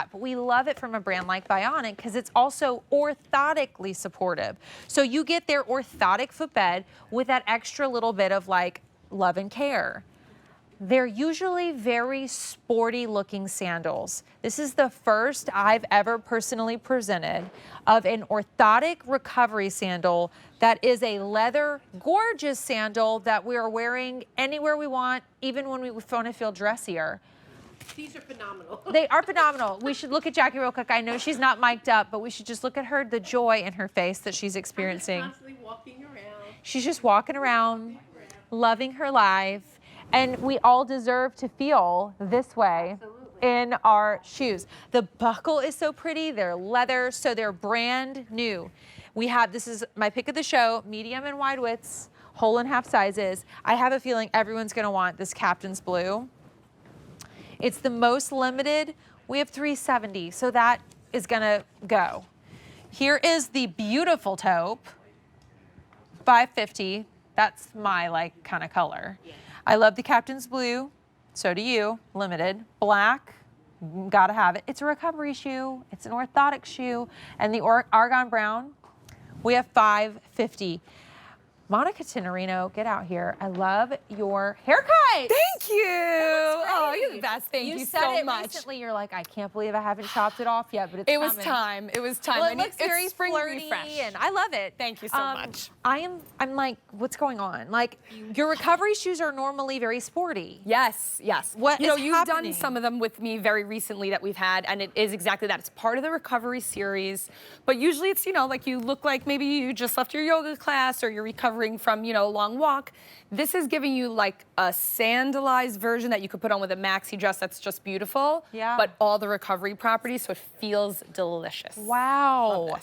that, but we love it from a brand like Vionic because it's also orthotically supportive. So you get their orthotic footbed with that extra little bit of like love and care. They're usually very sporty looking sandals. This is the first I've ever personally presented of an orthotic recovery sandal that is a leather, gorgeous sandal that we are wearing anywhere we want, even when we want to feel dressier. These are phenomenal. They are phenomenal. We should look at Jackie real quick. I know she's not mic'd up, but we should just look at her, the joy in her face that she's experiencing. I'm just constantly walking around. She's just walking around, loving her life. And we all deserve to feel this way. Absolutely. In our shoes. The buckle is so pretty. They're leather, so they're brand new. We have, this is my pick of the show, medium and wide widths, whole and half sizes. I have a feeling everyone's gonna want this Captain's Blue. It's the most limited. We have 370, so that is gonna go. Here is the beautiful taupe, 550. That's my like kind of color. Yeah. I love the Captain's Blue, so do you, limited. Black, gotta have it. It's a recovery shoe, it's an orthotic shoe, and the Argon Brown, we have 550. Monica Tenorino, get out here. I love your haircut. Thank you. Oh, you're the best. Thank you so much. You said it recently. You're like, I can't believe I haven't chopped it off yet, but it's It was time. It was time. Well, it looks very spring flirty, refresh. and I love it. Thank you so much. I'm like, what's going on? Like, your recovery shoes are normally very sporty. Yes, yes. What you know, is you've happening? done some of them with me very recently that we've had, and it is exactly that. It's part of the recovery series, but usually it's, you know, like you look like maybe you just left your yoga class or you're recovering from, you know, a long walk. This is giving you like a sandalized version that you could put on with a maxi dress that's just beautiful, but all the recovery properties, so it feels delicious. Wow.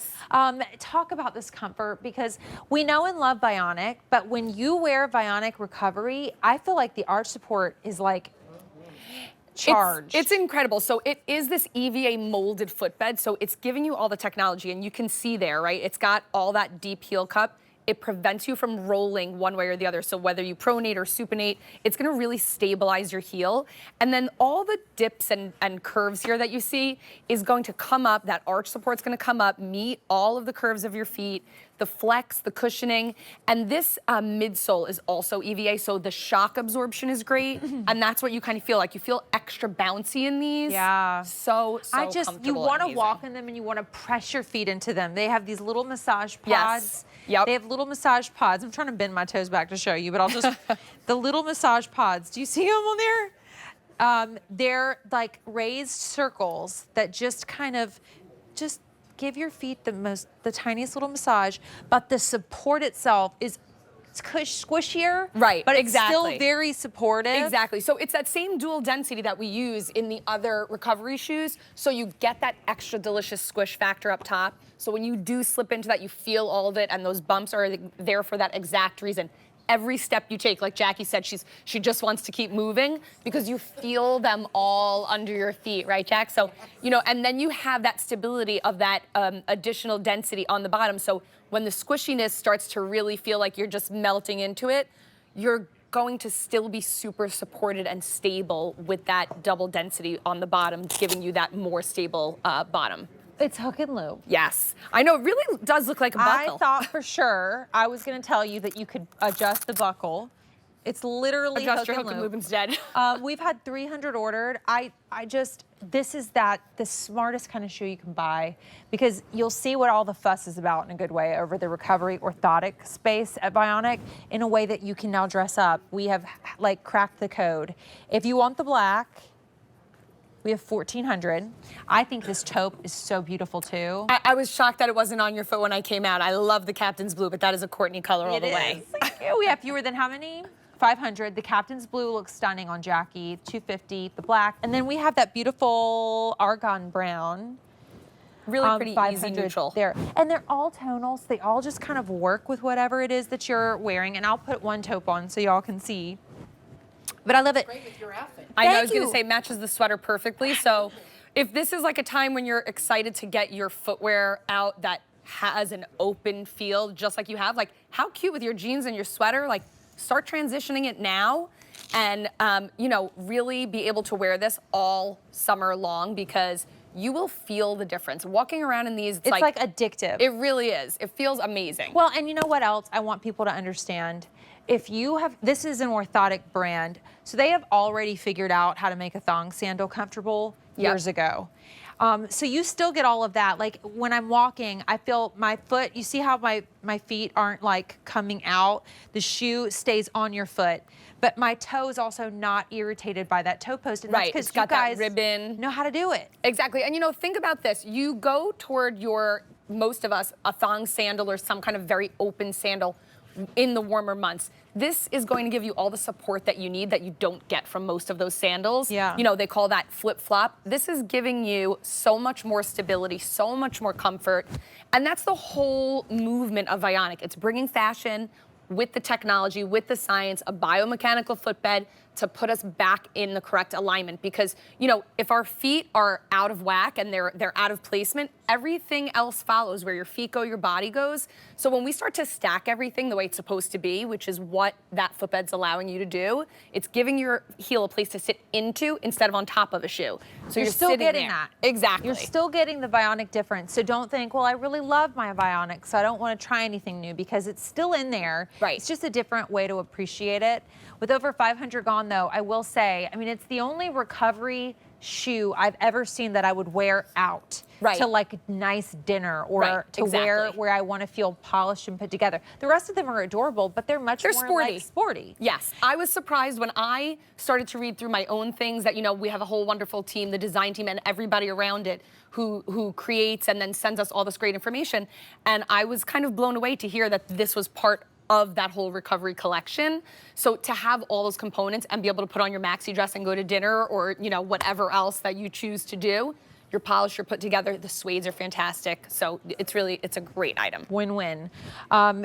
Talk about this comfort, because we know and love Vionic, but when you wear Vionic Recovery, I feel like the arch support is like charged. It's incredible. So it is this EVA molded footbed, so it's giving you all the technology, and you can see there, right? It's got all that deep heel cup. It prevents you from rolling one way or the other. So whether you pronate or supinate, it's gonna really stabilize your heel. And then all the dips and curves here that you see is going to come up, that arch support's gonna come up, meet all of the curves of your feet, the flex, the cushioning, and this midsole is also EVA, so the shock absorption is great, and that's what you kind of feel like. You feel extra bouncy in these. Yeah. So comfortable. You want to amazing. walk in them and you want to press your feet into them. They have these little massage pods. Yes. Yep. They have little massage pods. I'm trying to bend my toes back to show you, but I'll just, the little massage pods. Do you see them on there? They're like raised circles that just kind of, just give your feet the tiniest little massage, but the support itself is squishier, right? But it's exactly. still very supportive. Exactly. So it's that same dual density that we use in the other recovery shoes. So you get that extra delicious squish factor up top. So when you do slip into that, you feel all of it, and those bumps are there for that exact reason. Every step you take, like Jackie said, she just wants to keep moving because you feel them all under your feet, right, Jack? So, you know, and then you have that stability of that additional density on the bottom. So when the squishiness starts to really feel like you're just melting into it, you're going to still be super supported and stable with that double density on the bottom, giving you that more stable bottom. It's hook and loop. Yes. I know, it really does look like a buckle. I thought for sure I was going to tell you that you could adjust the buckle. It's literally adjust your hook and loop instead. We've had 300 ordered. This is the smartest kind of shoe you can buy, because you'll see what all the fuss is about in a good way over the recovery orthotic space at Vionic in a way that you can now dress up. We have like cracked the code. If you want the black, we have 1,400. I think this taupe is so beautiful too. I was shocked that it wasn't on your foot when I came out. I love the Captain's Blue, but that is a Courtney color all the way. Thank you. We have fewer than how many? 500. The Captain's Blue looks stunning on Jackie. 250. The black. And then we have that beautiful Argon Brown. Really pretty easy neutral. There. And they're all tonal, so they all just kind of work with whatever it is that you're wearing. And I'll put one taupe on so y'all can see. But I love it. Great with your outfit. I know, I was going to say, matches the sweater perfectly. So if this is like a time when you're excited to get your footwear out that has an open feel, just like you have, like how cute with your jeans and your sweater, like start transitioning it now and, you know, really be able to wear this all summer long, because you will feel the difference. Walking around in these, It's like addictive. It really is. It feels amazing. Well, and you know what else I want people to understand? If you have, this is an Orthotic brand, so they have already figured out how to make a thong sandal comfortable years ago. So you still get all of that. Like when I'm walking, I feel my foot, you see how my feet aren't like coming out? The shoe stays on your foot, but my toe is also not irritated by that toe post. And that's because It's you got that guys ribbon. know how to do it. Exactly. And you know, think about this. You go toward most of us, a thong sandal or some kind of very open sandal in the warmer months. This is going to give you all the support that you need that you don't get from most of those sandals. Yeah. You know, they call that flip-flop. This is giving you so much more stability, so much more comfort. And that's the whole movement of Vionic. It's bringing fashion with the technology, with the science, a biomechanical footbed to put us back in the correct alignment. Because, you know, if our feet are out of whack and they're out of placement, everything else follows. Where your feet go, your body goes. So when we start to stack everything the way it's supposed to be, which is what that footbed's allowing you to do, it's giving your heel a place to sit into instead of on top of a shoe. So you're still sitting getting there. that. Exactly. You're still getting the Vionic difference. So don't think, well, I really love my Vionic, so I don't want to try anything new, because it's still in there. Right. It's just a different way to appreciate it. With over 500 gone, though, I will say, I mean, it's the only recovery shoe I've ever seen that I would wear out to like a nice dinner or to wear where I want to feel polished and put together. The rest of them are adorable, but they're more sporty. like sporty. Yes, I was surprised when I started to read through my own things that, you know, we have a whole wonderful team, the design team and everybody around it who creates and then sends us all this great information. And I was kind of blown away to hear that this was part of that whole recovery collection. So to have all those components and be able to put on your maxi dress and go to dinner or, you know, whatever else that you choose to do, you're polished, you're put together, the suedes are fantastic. So it's a great item. Win-win.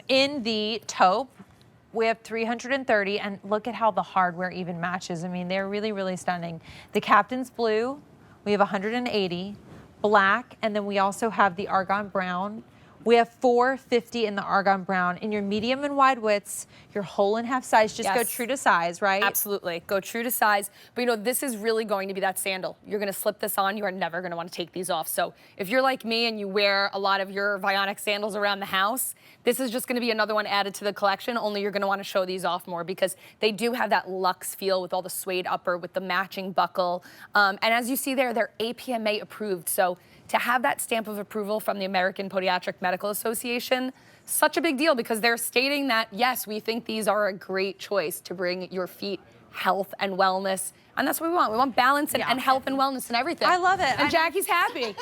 In the taupe, we have 330, and look at how the hardware even matches. I mean, they're really, really stunning. The Captain's Blue, we have 180, black, and then we also have the Argon Brown. We have 450 in the Argon Brown. In your medium and wide widths, your whole and half size, just go true to size, right? Absolutely, go true to size. But you know, this is really going to be that sandal. You're gonna slip this on, you are never gonna wanna take these off. So if you're like me and you wear a lot of your Vionic sandals around the house, this is just gonna be another one added to the collection, only you're gonna wanna show these off more because they do have that luxe feel with all the suede upper, with the matching buckle. And as you see there, they're APMA approved. So to have that stamp of approval from the American Podiatric Medical Association, such a big deal because they're stating that, yes, we think these are a great choice to bring your feet health and wellness. And that's what we want. We want balance and health and wellness and everything. I love it. And Jackie's happy.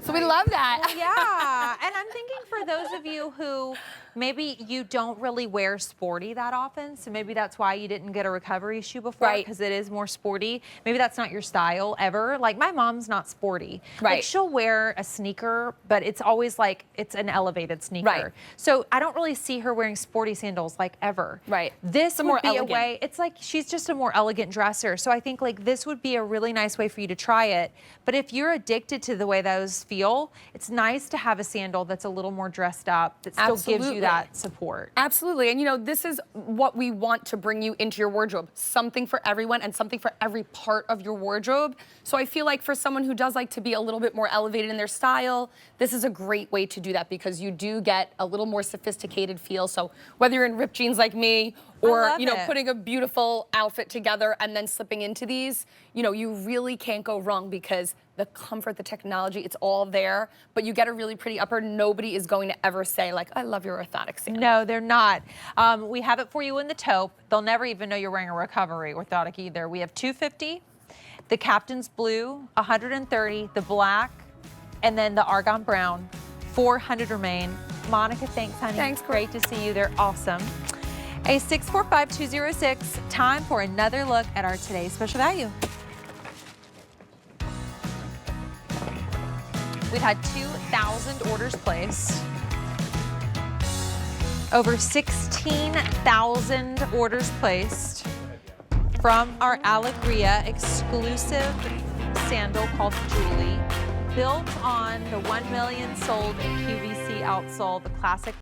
So we love that. Well, yeah. And I'm thinking for those of you who maybe you don't really wear sporty that often, so maybe that's why you didn't get a recovery shoe before, because it is more sporty. Maybe that's not your style ever. Like my mom's not sporty. Like she'll wear a sneaker, but it's always like it's an elevated sneaker. So I don't really see her wearing sporty sandals like ever. This would be a way, it's like she's just a more elegant dresser. So I think like this would be a really nice way for you to try it. But if you're addicted to the way those feel, it's nice to have a sandal that's a little more dressed up, that still gives you that support. Absolutely. And you know, this is what we want to bring you into your wardrobe. Something for everyone and something for every part of your wardrobe. So I feel like for someone who does like to be a little bit more elevated in their style, this is a great way to do that because you do get a little more sophisticated feel. So whether you're in ripped jeans like me or, you know, putting a beautiful outfit together and then slipping into these, you know, you really can't go wrong because the comfort, the technology, it's all there, but you get a really pretty upper. Nobody is going to ever say like, I love your orthotic sandal. No, they're not. We have it for you in the taupe. They'll never even know you're wearing a recovery orthotic either. We have 250, the Captain's Blue, 130, the black, and then the Argon Brown, 400 remain. Monica, thanks, honey. Thanks, great to see you. They're awesome. A 645-206, time for another look at our today's special value. We've had 2,000 orders placed. Over 16,000 orders placed from our Alegria exclusive sandal called Julie, built on the 1 million sold QVC outsole, the classic